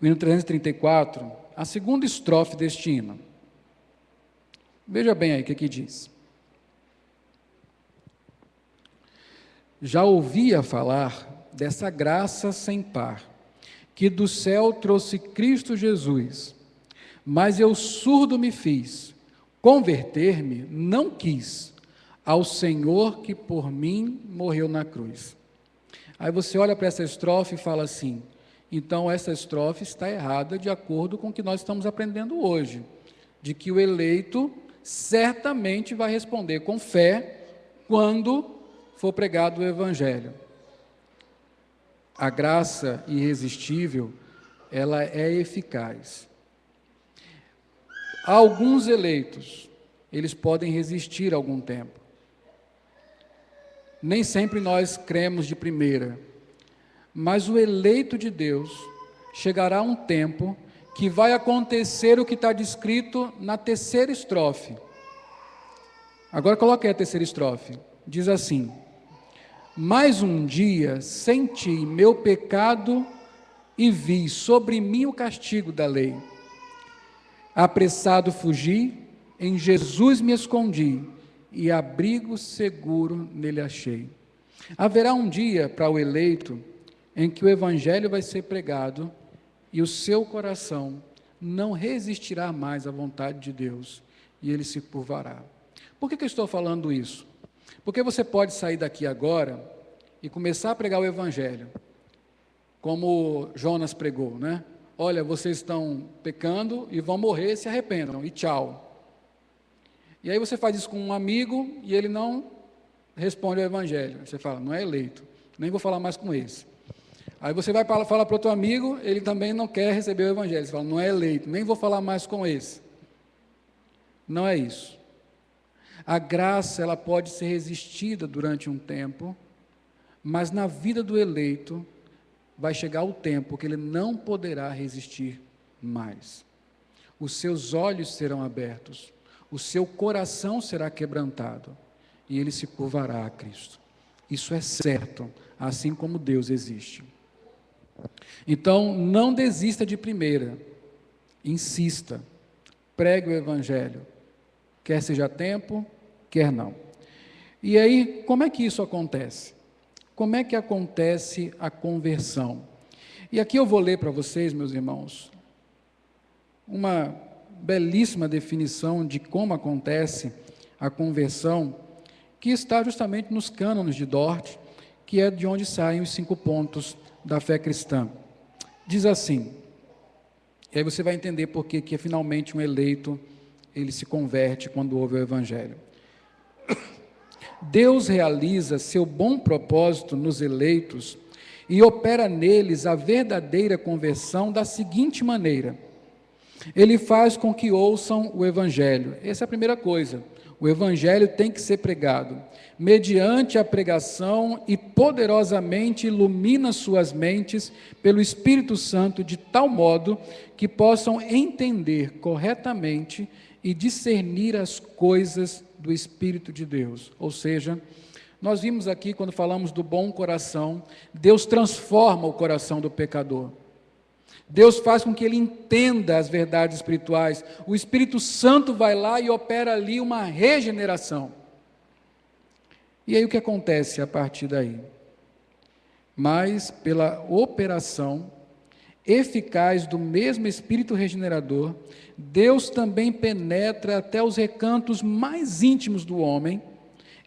O hino 334, a segunda estrofe deste hino. Veja bem aí o que diz. Já ouvia falar dessa graça sem par, que do céu trouxe Cristo Jesus, mas eu surdo me fiz, converter-me não quis, ao Senhor que por mim morreu na cruz. Aí você olha para essa estrofe e fala assim, então essa estrofe está errada de acordo com o que nós estamos aprendendo hoje, de que o eleito certamente vai responder com fé quando for pregado o Evangelho. A graça irresistível, ela é eficaz. Alguns eleitos, eles podem resistir algum tempo. Nem sempre nós cremos de primeira, mas o eleito de Deus, chegará um tempo que vai acontecer o que está descrito na terceira estrofe. Agora coloque aí a terceira estrofe. Diz assim: mais um dia senti meu pecado e vi sobre mim o castigo da lei. Apressado fugi, em Jesus me escondi, e abrigo seguro nele achei. Haverá um dia para o eleito em que o Evangelho vai ser pregado e o seu coração não resistirá mais à vontade de Deus e ele se curvará. Por que eu estou falando isso? Porque você pode sair daqui agora e começar a pregar o Evangelho, como Jonas pregou, né? Olha, vocês estão pecando e vão morrer, se arrependam, e tchau. E aí você faz isso com um amigo e ele não responde ao Evangelho. Você fala, não é eleito, nem vou falar mais com esse. Aí você vai falar para outro amigo, ele também não quer receber o Evangelho. Você fala, não é eleito, nem vou falar mais com esse. Não é isso. A graça, ela pode ser resistida durante um tempo, mas na vida do eleito, vai chegar o tempo que ele não poderá resistir mais. Os seus olhos serão abertos, o seu coração será quebrantado, e ele se curvará a Cristo. Isso é certo, assim como Deus existe. Então, não desista de primeira, insista, pregue o Evangelho, quer seja a tempo, quer não. E aí, como é que isso acontece? Como é que acontece a conversão? E aqui eu vou ler para vocês, meus irmãos, uma belíssima definição de como acontece a conversão, que está justamente nos cânones de Dort, que é de onde saem os 5 pontos da fé cristã. Diz assim, e aí você vai entender por que finalmente um eleito, ele se converte quando ouve o Evangelho. Deus realiza seu bom propósito nos eleitos e opera neles a verdadeira conversão da seguinte maneira: Ele faz com que ouçam o Evangelho. Essa é a primeira coisa. O Evangelho tem que ser pregado. Mediante a pregação e poderosamente ilumina suas mentes pelo Espírito Santo de tal modo que possam entender corretamente e discernir as coisas do Espírito de Deus. Ou seja, nós vimos aqui quando falamos do bom coração, Deus transforma o coração do pecador. Deus faz com que ele entenda as verdades espirituais. O Espírito Santo vai lá e opera ali uma regeneração. E aí o que acontece a partir daí? Mas pela operação eficaz do mesmo Espírito regenerador, Deus também penetra até os recantos mais íntimos do homem.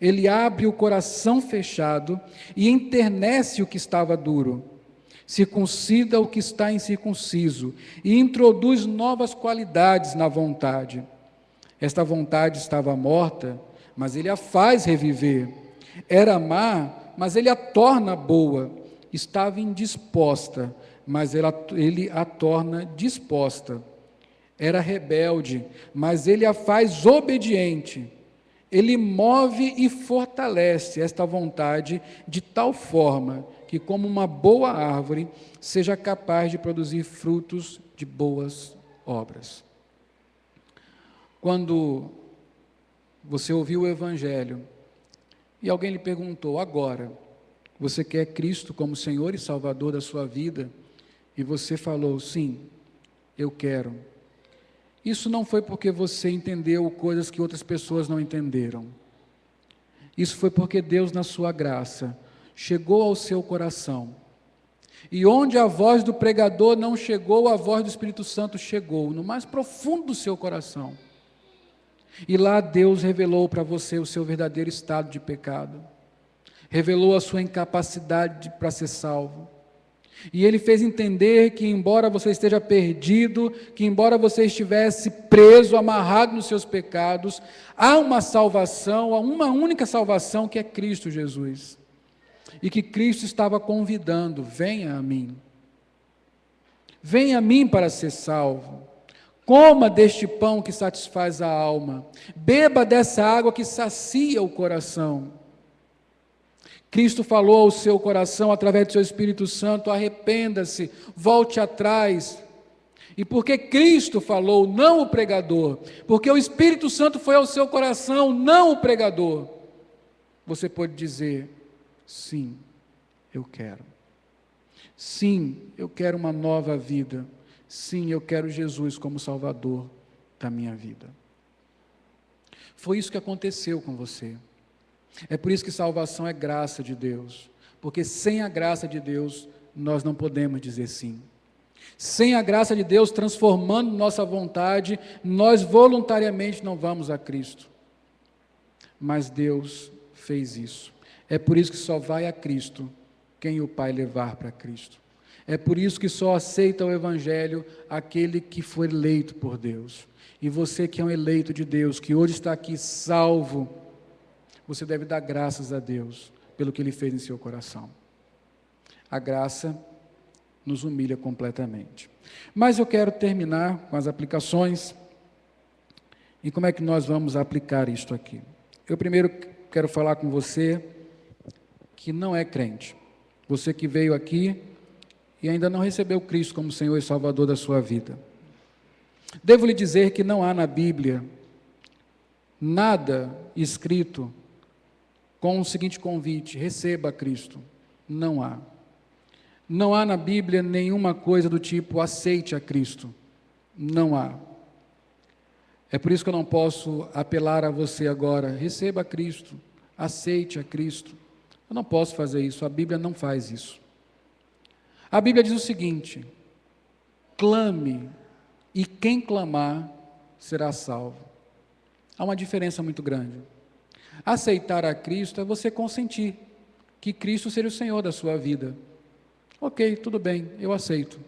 Ele abre o coração fechado e enternece o que estava duro, circuncida o que está incircunciso e introduz novas qualidades na vontade. Esta vontade estava morta, mas ele a faz reviver. Era má, mas ele a torna boa. Estava indisposta, mas ele a torna disposta. Era rebelde, mas ele a faz obediente. Ele move e fortalece esta vontade de tal forma que, como uma boa árvore, seja capaz de produzir frutos de boas obras. Quando você ouviu o Evangelho e alguém lhe perguntou: agora, você quer Cristo como Senhor e Salvador da sua vida? E você falou: sim, eu quero. Isso não foi porque você entendeu coisas que outras pessoas não entenderam. Isso foi porque Deus, na sua graça, chegou ao seu coração. E onde a voz do pregador não chegou, a voz do Espírito Santo chegou, no mais profundo do seu coração. E lá Deus revelou para você o seu verdadeiro estado de pecado. Revelou a sua incapacidade para ser salvo. E Ele fez entender que, embora você esteja perdido, que embora você estivesse preso, amarrado nos seus pecados, há uma salvação, há uma única salvação, que é Cristo Jesus. E que Cristo estava convidando: venha a mim. Venha a mim para ser salvo. Coma deste pão que satisfaz a alma. Beba dessa água que sacia o coração. Cristo falou ao seu coração, através do seu Espírito Santo: arrependa-se, volte atrás. E porque Cristo falou, não o pregador, porque o Espírito Santo foi ao seu coração, não o pregador, você pode dizer: sim, eu quero. Sim, eu quero uma nova vida. Sim, eu quero Jesus como Salvador da minha vida. Foi isso que aconteceu com você. É por isso que salvação é graça de Deus, porque sem a graça de Deus, nós não podemos dizer sim. Sem a graça de Deus transformando nossa vontade, nós voluntariamente não vamos a Cristo. Mas Deus fez isso. É por isso que só vai a Cristo quem o Pai levar para Cristo. É por isso que só aceita o Evangelho aquele que foi eleito por Deus. E você que é um eleito de Deus, que hoje está aqui salvo, você deve dar graças a Deus pelo que Ele fez em seu coração. A graça nos humilha completamente. Mas eu quero terminar com as aplicações. E como é que nós vamos aplicar isto aqui? Eu primeiro quero falar com você que não é crente. Você que veio aqui e ainda não recebeu Cristo como Senhor e Salvador da sua vida. Devo lhe dizer que não há na Bíblia nada escrito com o seguinte convite: receba Cristo. Não há. Não há na Bíblia nenhuma coisa do tipo aceite a Cristo. Não há. É por isso que eu não posso apelar a você agora, receba a Cristo, aceite a Cristo. Eu não posso fazer isso, a Bíblia não faz isso. A Bíblia diz o seguinte: clame, e quem clamar será salvo. Há uma diferença muito grande. Aceitar a Cristo é você consentir que Cristo seja o Senhor da sua vida. Ok, tudo bem, eu aceito.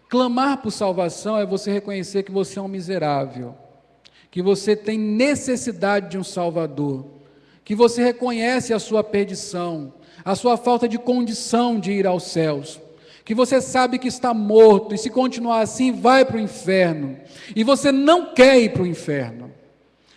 Clamar por salvação é você reconhecer que você é um miserável, que você tem necessidade de um Salvador, que você reconhece a sua perdição, a sua falta de condição de ir aos céus, que você sabe que está morto e se continuar assim vai para o inferno, e você não quer ir para o inferno,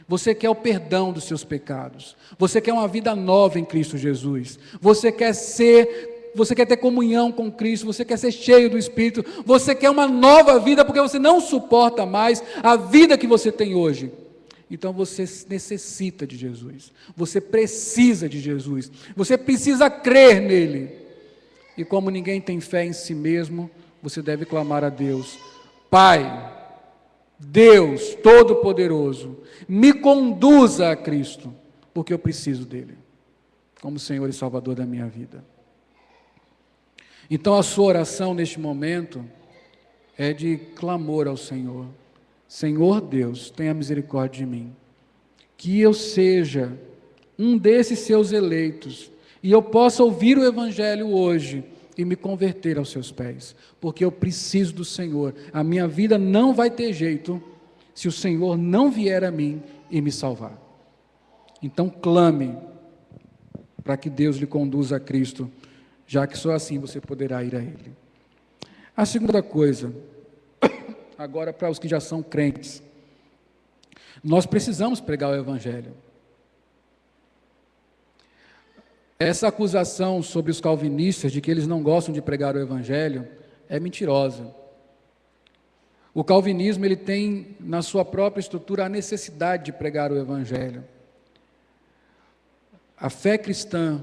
você quer o perdão dos seus pecados, você quer uma vida nova em Cristo Jesus, você quer ter comunhão com Cristo, você quer ser cheio do Espírito, você quer uma nova vida porque você não suporta mais a vida que você tem hoje. Então você necessita de Jesus, você precisa de Jesus, você precisa crer nele. E como ninguém tem fé em si mesmo, você deve clamar a Deus: Pai, Deus Todo-Poderoso, me conduza a Cristo, porque eu preciso dele, como Senhor e Salvador da minha vida. Então a sua oração neste momento é de clamor ao Senhor: Senhor Deus, tenha misericórdia de mim, que eu seja um desses seus eleitos, e eu possa ouvir o Evangelho hoje e me converter aos seus pés, porque eu preciso do Senhor. A minha vida não vai ter jeito se o Senhor não vier a mim e me salvar. Então clame para que Deus lhe conduza a Cristo, já que só assim você poderá ir a Ele. A segunda coisa, agora para os que já são crentes, nós precisamos pregar o Evangelho. Essa acusação sobre os calvinistas de que eles não gostam de pregar o Evangelho é mentirosa. O calvinismo ele tem na sua própria estrutura a necessidade de pregar o Evangelho. A fé cristã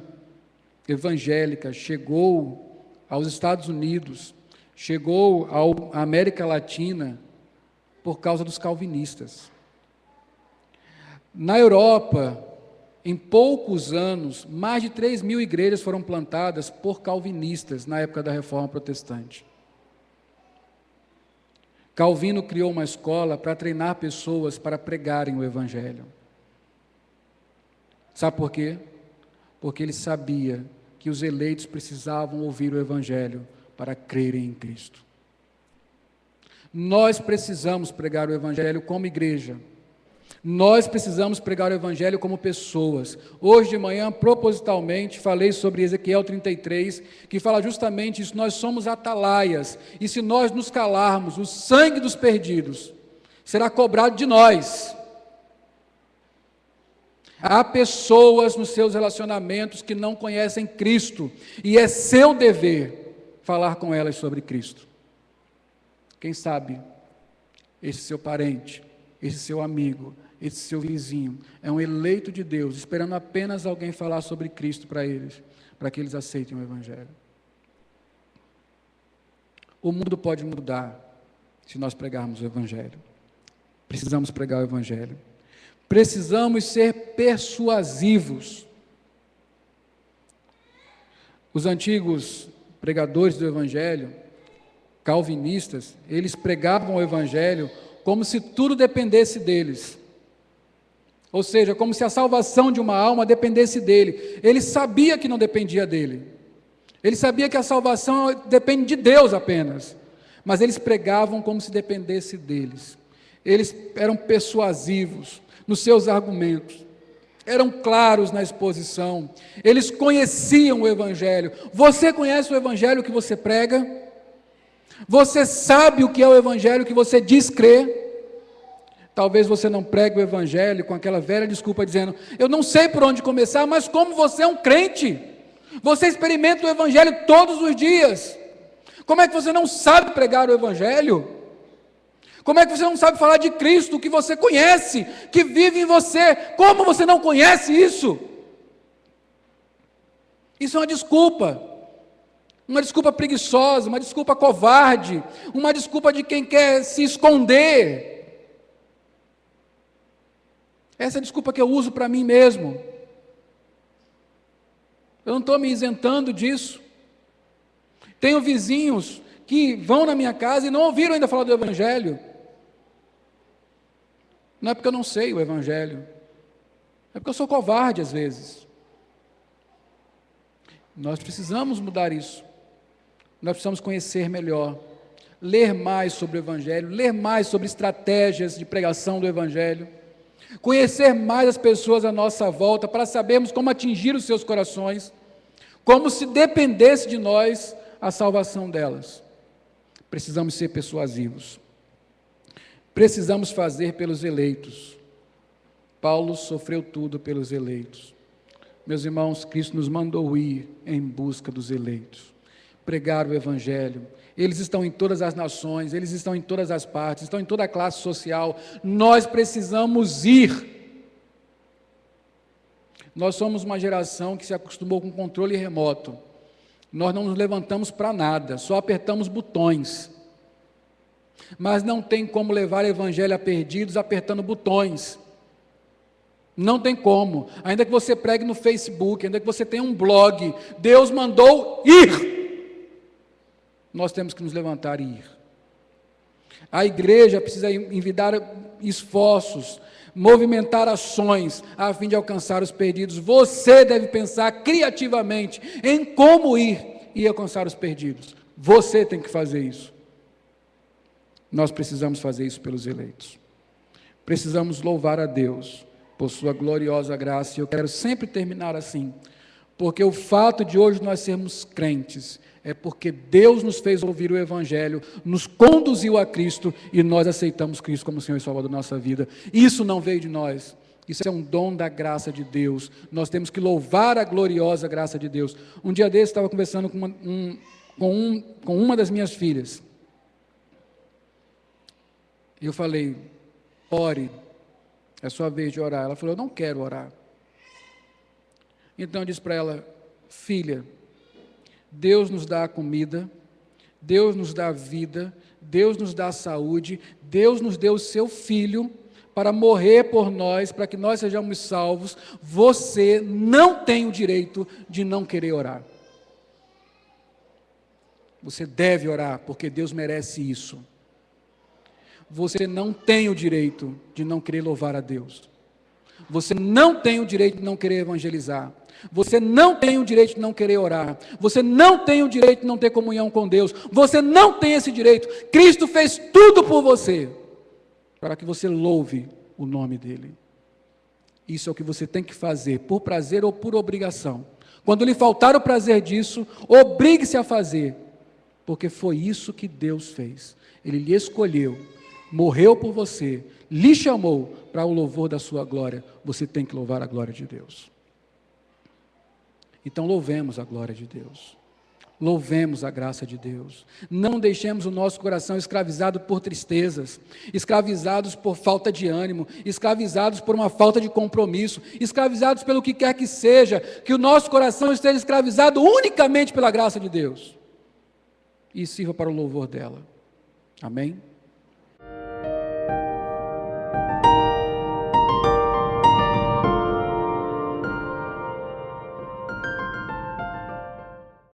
evangélica chegou aos Estados Unidos, chegou à América Latina por causa dos calvinistas. Na Europa, em poucos anos, mais de 3.000 igrejas foram plantadas por calvinistas na época da Reforma Protestante. Calvino criou uma escola para treinar pessoas para pregarem o Evangelho. Sabe por quê? Porque ele sabia que os eleitos precisavam ouvir o Evangelho para crerem em Cristo. Nós precisamos pregar o Evangelho como igreja. Nós precisamos pregar o Evangelho como pessoas. Hoje de manhã, propositalmente, falei sobre Ezequiel 33, que fala justamente isso: nós somos atalaias, e se nós nos calarmos, o sangue dos perdidos será cobrado de nós. Há pessoas nos seus relacionamentos que não conhecem Cristo, e é seu dever falar com elas sobre Cristo. Quem sabe, esse seu parente, esse seu amigo, esse seu vizinho, é um eleito de Deus, esperando apenas alguém falar sobre Cristo para eles, para que eles aceitem o Evangelho. O mundo pode mudar se nós pregarmos o Evangelho. Precisamos pregar o Evangelho. Precisamos ser persuasivos. Os antigos pregadores do Evangelho, calvinistas, eles pregavam o Evangelho como se tudo dependesse deles. Ou seja, como se a salvação de uma alma dependesse dele. Ele sabia que não dependia dele. Ele sabia que a salvação depende de Deus apenas. Mas eles pregavam como se dependesse deles. Eles eram persuasivos nos seus argumentos. Eram claros na exposição. Eles conheciam o Evangelho. Você conhece o Evangelho que você prega? Você sabe o que é o Evangelho que você diz crer? Talvez você não pregue o Evangelho com aquela velha desculpa dizendo: eu não sei por onde começar, mas como você é um crente, você experimenta o Evangelho todos os dias, como é que você não sabe pregar o Evangelho? Como é que você não sabe falar de Cristo, que você conhece, que vive em você? Como você não conhece isso? Isso é uma desculpa. uma desculpa preguiçosa, uma desculpa covarde, uma desculpa de quem quer se esconder. Essa é a desculpa que eu uso para mim mesmo. Eu não estou me isentando disso. Tenho vizinhos que vão na minha casa e não ouviram ainda falar do Evangelho. Não é porque eu não sei o Evangelho, é porque eu sou covarde às vezes. Nós precisamos mudar isso. Nós precisamos conhecer melhor, ler mais sobre o Evangelho, ler mais sobre estratégias de pregação do Evangelho, conhecer mais as pessoas à nossa volta para sabermos como atingir os seus corações, como se dependesse de nós a salvação delas. Precisamos ser persuasivos. Precisamos fazer pelos eleitos. Paulo sofreu tudo pelos eleitos. Meus irmãos, Cristo nos mandou ir em busca dos eleitos, pregar o Evangelho. Eles estão em todas as nações, eles estão em todas as partes, estão em toda a classe social. Nós precisamos ir. Nós somos uma geração que se acostumou com controle remoto. Nós não nos levantamos para nada, só apertamos botões. Mas não tem como levar o Evangelho a perdidos apertando botões. Não tem como. Ainda que você pregue no Facebook, ainda que você tenha um blog, Deus mandou ir. Nós temos que nos levantar e ir. A igreja precisa envidar esforços, movimentar ações a fim de alcançar os perdidos. Você deve pensar criativamente em como ir e alcançar os perdidos. Você tem que fazer isso. Nós precisamos fazer isso pelos eleitos. Precisamos louvar a Deus por sua gloriosa graça, e eu quero sempre terminar assim, porque o fato de hoje nós sermos crentes é porque Deus nos fez ouvir o Evangelho, nos conduziu a Cristo e nós aceitamos Cristo como Senhor e Salvador da nossa vida. Isso não veio de nós, isso é um dom da graça de Deus. Nós temos que louvar a gloriosa graça de Deus. Um dia desse estava conversando com uma das minhas filhas, e eu falei: ore, é sua vez de orar. Ela falou: eu não quero orar. Então eu disse para ela: filha, Deus nos dá a comida, Deus nos dá a vida, Deus nos dá a saúde, Deus nos deu o seu Filho para morrer por nós, para que nós sejamos salvos. Você não tem o direito de não querer orar. Você deve orar, porque Deus merece isso. Você não tem o direito de não querer louvar a Deus. Você não tem o direito de não querer evangelizar. Você não tem o direito de não querer orar. Você não tem o direito de não ter comunhão com Deus. Você não tem esse direito. Cristo fez tudo por você, para que você louve o nome dEle. Isso é o que você tem que fazer, por prazer ou por obrigação. Quando lhe faltar o prazer disso, obrigue-se a fazer, porque foi isso que Deus fez. Ele lhe escolheu, morreu por você, lhe chamou para o louvor da sua glória. Você tem que louvar a glória de Deus. Então louvemos a glória de Deus, louvemos a graça de Deus. Não deixemos o nosso coração escravizado por tristezas, escravizados por falta de ânimo, escravizados por uma falta de compromisso, escravizados pelo que quer que seja. Que o nosso coração esteja escravizado unicamente pela graça de Deus e sirva para o louvor dela. Amém?